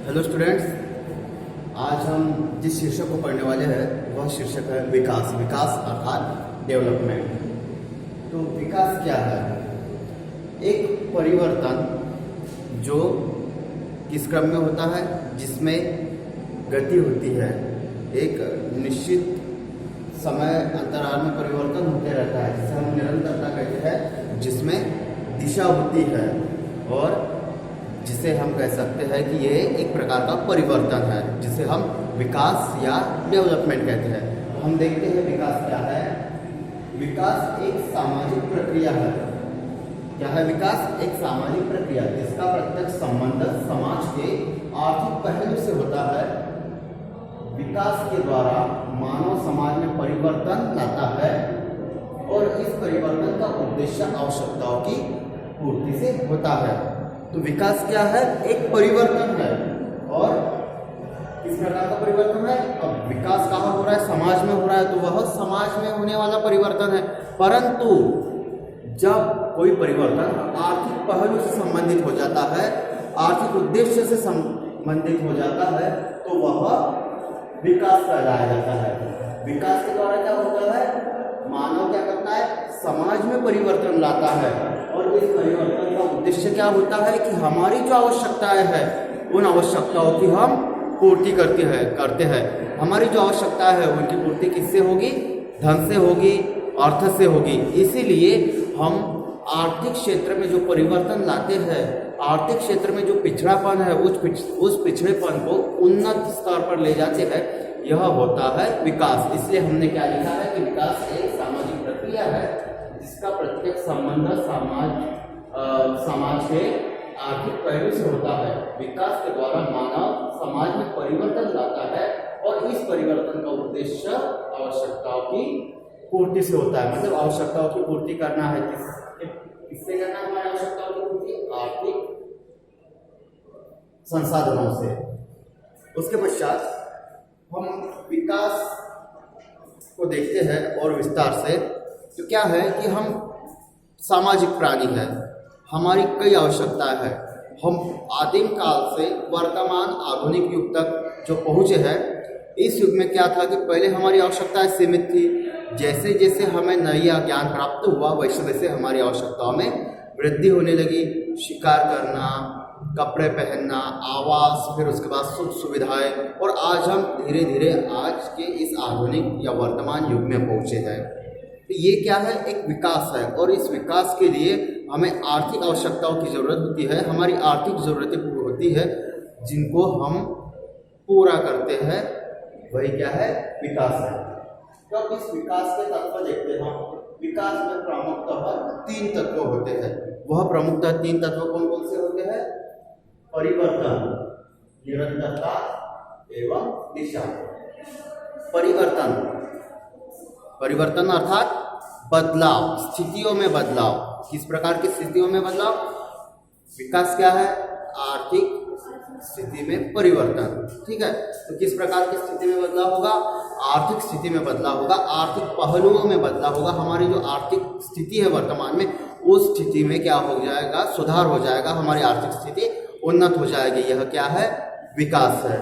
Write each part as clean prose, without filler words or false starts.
Hello students, आज हम जिस शीर्षक को पढ़ने वाले हैं वह शीर्षक है विकास। विकास अर्थात डेवलपमेंट। तो विकास क्या है? एक परिवर्तन जो किस क्रम में होता है, जिसमें गति होती है, एक निश्चित समय अंतराल में परिवर्तन होते रहता है, जिसे हम निरंतरता कहते हैं, जिसमें दिशा होती है और जिसे हम कह सकते हैं कि ये एक प्रकार का परिवर्तन है, जिसे हम विकास या डेवलपमेंट कहते हैं। तो हम देखते हैं विकास क्या है। विकास एक सामाजिक प्रक्रिया है। क्या है विकास? एक सामाजिक प्रक्रिया जिसका प्रत्यक्ष संबंध समाज के आर्थिक पहलू से होता है। विकास के द्वारा मानव समाज में परिवर्तन लाता है और इस परिवर्तन का उद्देश्य आवश्यकताओं की पूर्ति से होता है। तो विकास क्या है? एक परिवर्तन है। और किस प्रकार का परिवर्तन है? अब विकास कहाँ हो रहा है? समाज में हो रहा है, तो वह समाज में होने वाला परिवर्तन है। परंतु जब कोई परिवर्तन आर्थिक पहलू से संबंधित हो जाता है, आर्थिक उद्देश्य से संबंधित हो जाता है, तो वह विकास कहलाया जाता है। विकास के द्वारा क्या होता है? मानव क्या करता है? समाज में परिवर्तन लाता है और इस परिवर्तन का उद्देश्य क्या होता है कि हमारी जो आवश्यकताएं हैं उन आवश्यकताओं की हम पूर्ति करते हैं। हमारी जो आवश्यकताएं हैं उनकी पूर्ति किससे होगी? धन से होगी, अर्थ से होगी। इसीलिए हम आर्थिक क्षेत्र में जो परिवर्तन लाते हैं, आर्थिक क्षेत्र में जो पिछड़ापन है उस पिछड़ेपन को उन्नत स्तर पर ले जाते हैं, यह होता है विकास। इसलिए हमने क्या लिखा है कि विकास एक सामाजिक प्रक्रिया है जिसका प्रत्यक्ष संबंध समाज के आर्थिक पहलू से होता है। विकास के द्वारा मानव समाज में परिवर्तन लाता है और इस परिवर्तन का उद्देश्य आवश्यकताओं की पूर्ति से होता है। मतलब आवश्यकताओं की पूर्ति करना है। किससे करना है हमारी आवश्यकताओं की पूर्ति? आर्थिक संसाधनों से। उसके पश्चात हम विकास को देखते हैं और विस्तार से। तो क्या है कि हम सामाजिक प्राणी हैं, हमारी कई आवश्यकताएं हैं। हम आदिम काल से वर्तमान आधुनिक युग तक जो पहुँचे हैं, इस युग में क्या था कि पहले हमारी आवश्यकताएं सीमित थी। जैसे जैसे हमें नया ज्ञान प्राप्त हुआ वैसे वैसे हमारी आवश्यकताओं में वृद्धि होने लगी। शिकार करना, कपड़े पहनना, आवास, फिर उसके बाद सुख सुविधाएं, और आज हम धीरे धीरे आज के इस आधुनिक या वर्तमान युग में पहुँचे हैं। तो ये क्या है? एक विकास है। और इस विकास के लिए हमें आर्थिक आवश्यकताओं की ज़रूरत होती है। हमारी आर्थिक ज़रूरतें पूरी होती है जिनको हम पूरा करते हैं, वही क्या है? विकास है। तो अब इस विकास के तत्व देखते हैं हम। विकास में प्रमुखतः 3 तत्व होते हैं। वह प्रमुखतः 3 तत्व कौन कौन से होते हैं? परिवर्तन, निरंतरता एवं दिशा। परिवर्तन अर्थात बदलाव, स्थितियों में बदलाव। किस प्रकार की स्थितियों में बदलाव? विकास क्या है? आर्थिक स्थिति में परिवर्तन। ठीक है, तो किस प्रकार की स्थिति में बदलाव होगा? आर्थिक स्थिति में बदलाव होगा, आर्थिक पहलुओं में बदलाव होगा। हमारी जो आर्थिक स्थिति है वर्तमान में, उस स्थिति में क्या हो जाएगा? सुधार हो जाएगा, हमारी आर्थिक स्थिति उन्नत हो जाएगी। यह क्या है? विकास है।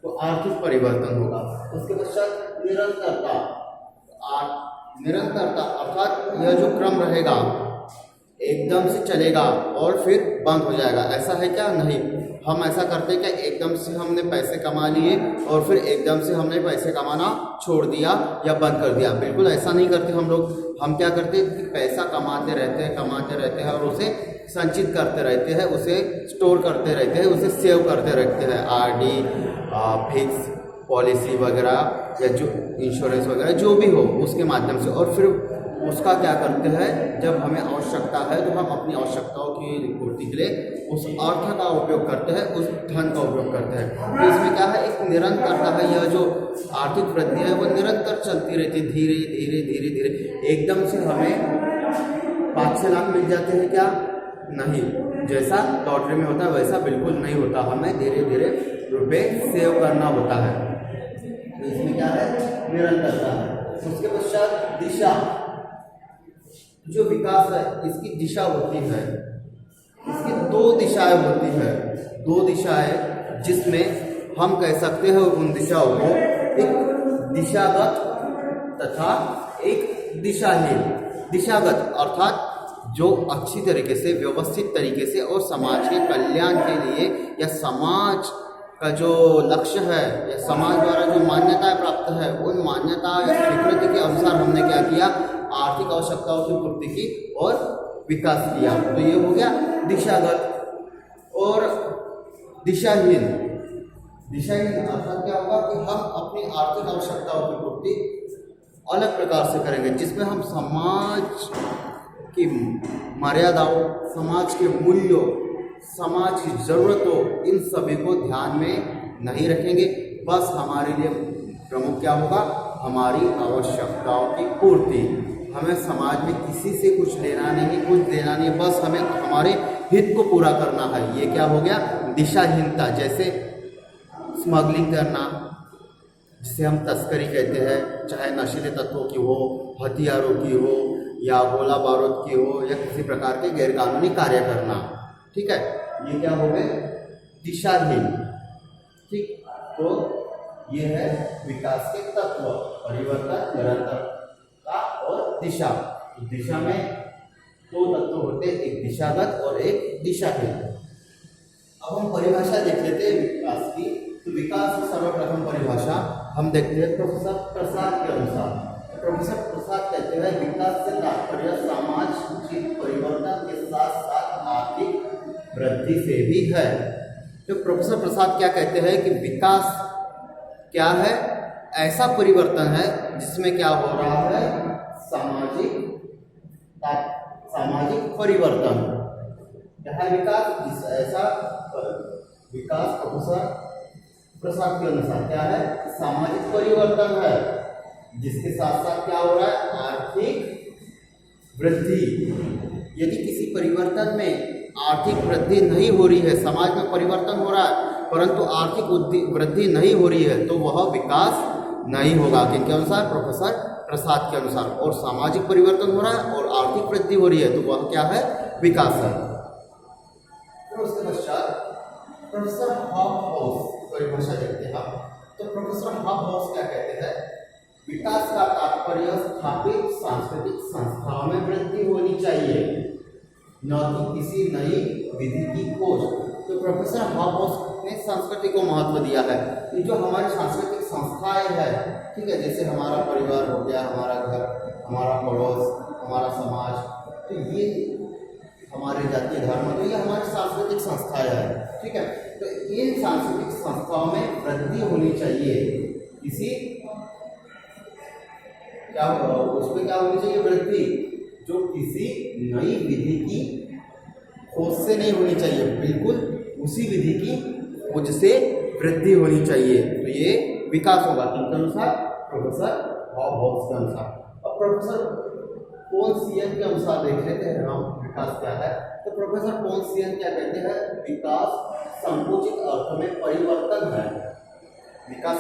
तो आर्थिक परिवर्तन होगा। उसके पश्चात निरंतरता अर्थात यह जो क्रम रहेगा एकदम से चलेगा और फिर बंद हो जाएगा। ऐसा है क्या? नहीं। हम ऐसा करते हैं कि एकदम से हमने पैसे कमा लिए और फिर एकदम से हमने पैसे कमाना छोड़ दिया या बंद कर दिया। बिल्कुल ऐसा नहीं करते हम लोग। हम क्या करते हैं कि पैसा कमाते रहते हैं और उसे संचित करते रहते हैं, उसे स्टोर करते रहते हैं, उसे सेव करते रहते हैं। आरडी, फिक्स पॉलिसी वगैरह या जो इंश्योरेंस वगैरह जो भी हो उसके माध्यम से। और फिर उसका क्या करते हैं? जब हमें आवश्यकता है तो हम अपनी आवश्यकताओं की पूर्ति के लिए उस अर्थ का उपयोग करते हैं, उस धन का उपयोग करते हैं। तो इसमें क्या है? एक निरंतरता है। यह जो आर्थिक वृद्धि है वो निरंतर चलती रहती है, धीरे धीरे धीरे धीरे। एकदम से हमें 5-6 लाख मिल जाते हैं क्या? नहीं। जैसा लॉटरी में होता है वैसा बिल्कुल नहीं होता। हमें धीरे धीरे रुपए सेव करना होता है। तो इसमें क्या है? निरंतरता है। उसके पश्चात दिशा। जो विकास है इसकी दिशा होती है, इसकी 2 दिशाएं होती है। 2 दिशाएं जिसमें हम कह सकते हैं उन दिशाओं को एक दिशागत तथा एक दिशाहीन। दिशागत अर्थात जो अच्छी तरीके से व्यवस्थित तरीके से और समाज के कल्याण के लिए या समाज का जो लक्ष्य है या समाज द्वारा जो मान्यताएं प्राप्त है उन मान्यता या स्वीकृति के अनुसार हमने क्या किया, आर्थिक आवश्यकताओं की पूर्ति की और विकास किया। तो ये हो गया दिशागत। और दिशाहीन, दिशाहीन अर्थात क्या होगा कि हम अपनी आर्थिक आवश्यकताओं की पूर्ति अलग प्रकार से करेंगे, जिसमें हम समाज की मर्यादाओं, समाज के मूल्यों, समाज की ज़रूरतों, इन सभी को ध्यान में नहीं रखेंगे। बस हमारे लिए प्रमुख क्या होगा, हमारी आवश्यकताओं की पूर्ति। हमें समाज में किसी से कुछ लेना नहीं, कुछ देना नहीं, बस हमें हमारे हित को पूरा करना है। ये क्या हो गया, दिशाहीनता। जैसे स्मगलिंग करना, जिसे हम तस्करी कहते हैं, चाहे नशीले तत्वों की हो, हथियारों की हो या गोला बारूद की हो या किसी प्रकार के गैरकानूनी कार्य करना। ठीक है, ये क्या हो गए, दिशाहीन। ठीक, तो ये है विकास के तत्व, परिवर्तन, निरंतरता और दिशा। दिशा में दो तत्व होते हैं, एक दिशागत और एक दिशाहीन। अब हम परिभाषा देख लेते हैं विकास की। तो विकास की सर्वप्रथम परिभाषा हम देखते हैं प्रोफेसर प्रसाद के अनुसार। प्रोफेसर प्रसाद कहते हैं विकास से तात्पर्य सामाजिक परिवर्तन के साथ साथ आर्थिक वृद्धि से भी है। तो प्रोफेसर प्रसाद क्या कहते हैं कि विकास क्या है, ऐसा परिवर्तन है जिसमें क्या हो रहा है, सामाजिक परिवर्तन। क्या है विकास, ऐसा विकास प्रोफेसर प्रसाद के अनुसार क्या है, सामाजिक परिवर्तन है जिसके साथ साथ क्या हो रहा है, आर्थिक वृद्धि। यदि किसी परिवर्तन में आर्थिक वृद्धि नहीं हो रही है, समाज में परिवर्तन हो रहा है परंतु आर्थिक वृद्धि नहीं हो रही है, तो वह विकास नहीं होगा। किनके अनुसार, प्रोफेसर प्रसाद के अनुसार। और सामाजिक परिवर्तन हो रहा है और आर्थिक वृद्धि हो रही है, तो वह क्या है, विकास है। फिर उसके पश्चात प्रोफेसर हॉबहॉस परिभाषा देखते हैं हम। तो प्रोफेसर हॉबहॉस क्या कहते हैं, विकास का तात्पर्य स्थापित सांस्कृतिक संस्थाओं में वृद्धि होनी चाहिए, न कि किसी नई विधि की खोज। तो प्रोफेसर हॉबहॉस ने संस्कृति को महत्व दिया है कि जो हमारी सांस्कृतिक संस्थाएं हैं, ठीक है, जैसे हमारा परिवार हो गया, हमारा घर, हमारा पड़ोस, हमारा समाज, तो ये हमारे जातीय धर्म, तो ये हमारी सांस्कृतिक संस्थाएं हैं। ठीक है, तो इन सांस्कृतिक संस्थाओं में वृद्धि होनी चाहिए। किसी क्या उसमें क्या होनी चाहिए, वृद्धि, जो किसी नई विधि की खोज से नहीं होनी चाहिए, बिल्कुल उसी विधि की खोज से वृद्धि होनी चाहिए। तो ये विकास होगा किनके अनुसार, प्रोफेसर हॉबहॉस के अनुसार। अब प्रोफेसर पोन्सियन के अनुसार देख लेते हैं हम विकास क्या है। तो प्रोफेसर पोन्सियन क्या कहते हैं, विकास संकुचित अर्थ में परिवर्तन है। विकास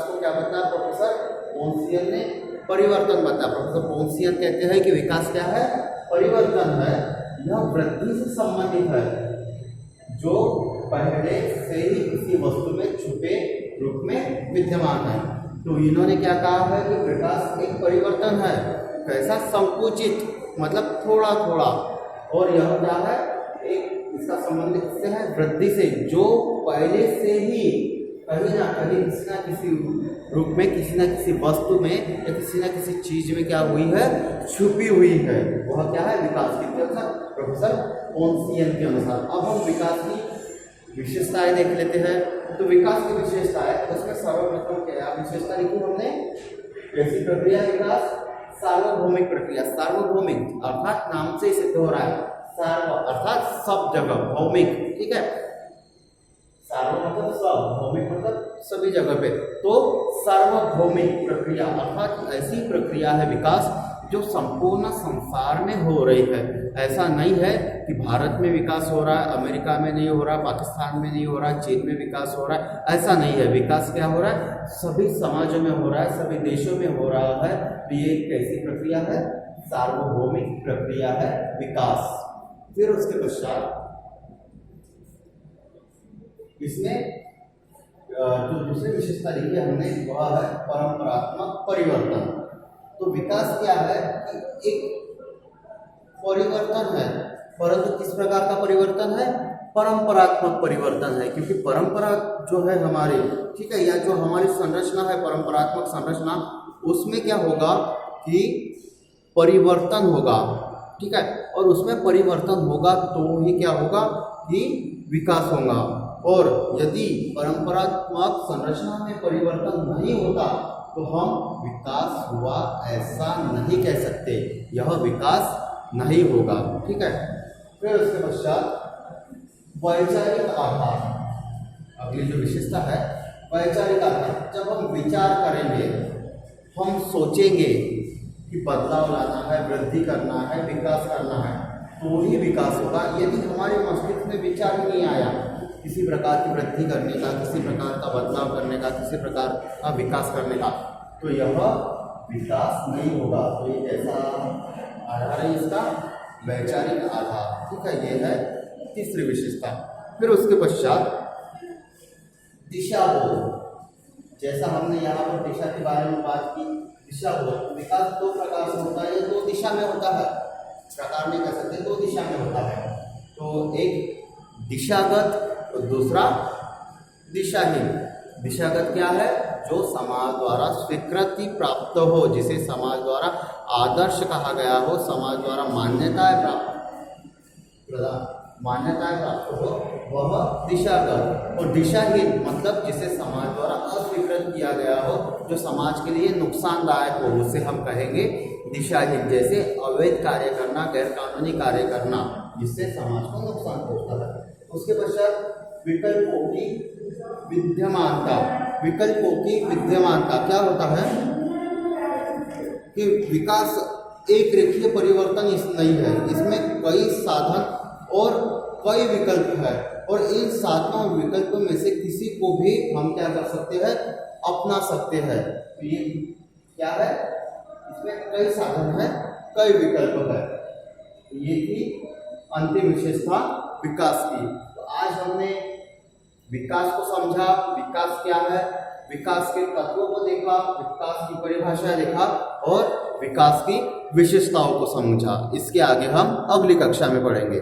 को क्या बताया प्रोफेसर पोन्सियन ने, परिवर्तन बताया। प्रोफेसर पोन्सियन कहते हैं कि विकास क्या है, परिवर्तन है, यह वृद्धि से संबंधित है जो पहले से ही किसी वस्तु में छुपे रूप में विद्यमान है। तो इन्होंने क्या कहा है कि विकास एक परिवर्तन है, कैसा, संकुचित, मतलब थोड़ा थोड़ा, और यह क्या है, एक इसका संबंध किससे है, वृद्धि से, जो पहले से ही कहीं ना कहीं किसी ना किसी रूप में, किसी ना किसी वस्तु में या किसी ना किसी चीज में क्या हुई है, छुपी हुई है। वह क्या है, विकास के अनुसार, प्रोफेसर पोन्सियन के अनुसार। अब हम विकास की विशेषताएं देख लेते हैं। तो विकास की विशेषताएं, उसमें सर्वप्रथम क्या विशेषता लिखी हमने, कैसी प्रक्रिया विकास, सार्वभौमिक प्रक्रिया। सार्वभौमिक अर्थात नाम से सिद्ध हो रहा है, सार्व अर्थात सब जगह, भौमिक, ठीक है, सार्व मतलब सब, भौमिक मतलब सभी जगह पे। तो सार्वभौमिक प्रक्रिया अर्थात ऐसी प्रक्रिया है विकास जो संपूर्ण संसार में हो रही है। ऐसा नहीं है कि भारत में विकास हो रहा है, अमेरिका में नहीं हो रहा, पाकिस्तान में नहीं हो रहा, चीन में विकास हो रहा है, ऐसा नहीं है। विकास क्या हो रहा है, सभी समाजों में हो रहा है, सभी देशों में हो रहा है। तो ये एक कैसी प्रक्रिया है, सार्वभौमिक प्रक्रिया है विकास। फिर उसके पश्चात इसमें जो दूसरी विशेषता लिखी हमने वह है परंपरात्मक परिवर्तन। तो विकास क्या है कि एक परिवर्तन है, परंतु किस प्रकार का परिवर्तन है? परंपरात्मक परिवर्तन है, क्योंकि परंपरा जो है हमारी, ठीक है, या जो हमारी संरचना है परंपरात्मक संरचना, उसमें क्या होगा कि परिवर्तन होगा, ठीक है, और उसमें परिवर्तन होगा तो ही क्या होगा कि विकास होगा। और यदि परंपरात्मक संरचना में परिवर्तन नहीं होता तो हम विकास हुआ ऐसा नहीं कह सकते, यह विकास नहीं होगा, ठीक है। फिर उसके पश्चात वैचारिक आधार, अगली जो विशेषता है वैचारिक आधार। जब हम विचार करेंगे, हम सोचेंगे कि बदलाव लाना है, वृद्धि करना है, विकास करना है, तो ही विकास होगा। यदि हमारे मस्तिष्क में विचार नहीं आया किसी प्रकार की वृद्धि करने का, किसी प्रकार का बदलाव करने का, किसी प्रकार का विकास करने का, तो यह विकास नहीं होगा। तो ये कैसा आधार है इसका? वैचारिक आधार, ठीक है, ये है तीसरी विशेषता। फिर उसके पश्चात दिशाबोध। जैसा हमने यहाँ पर दिशा के बारे में बात की, दिशाबोध विकास दो प्रकार से होता है, ये दो दिशा में होता है, प्रकार नहीं कह सकते, दो दिशा में होता है। तो एक दिशागत और दूसरा दिशाहीन। दिशागत क्या है? जो समाज द्वारा स्वीकृति प्राप्त हो, जिसे समाज द्वारा आदर्श कहा गया हो, समाज द्वारा मान्यताएं प्राप्त हो, वह दिशागत। और दिशाहीन मतलब जिसे समाज द्वारा अस्वीकृत किया गया हो, जो समाज के लिए नुकसानदायक हो, उसे हम कहेंगे दिशाहीन। जैसे अवैध कार्य करना, गैर कानूनी कार्य करना, जिससे समाज को नुकसान पहुंचता है। उसके पश्चात विकल्पों की विद्यमानता। विकल्पों की विद्यमानता क्या होता है कि विकास एक रेखीय परिवर्तन नहीं है, इसमें कई साधन और कई विकल्प है, और इन साधनों और विकल्पों में से किसी को भी हम क्या कर सकते हैं? अपना सकते हैं। तो ये क्या है? इसमें कई साधन है, कई विकल्प है। ये थी अंतिम विशेषता विकास की। तो आज हमने विकास को समझा, विकास क्या है, विकास के तत्वों को देखा, विकास की परिभाषा देखा और विकास की विशेषताओं को समझा। इसके आगे हम अगली कक्षा में पढ़ेंगे।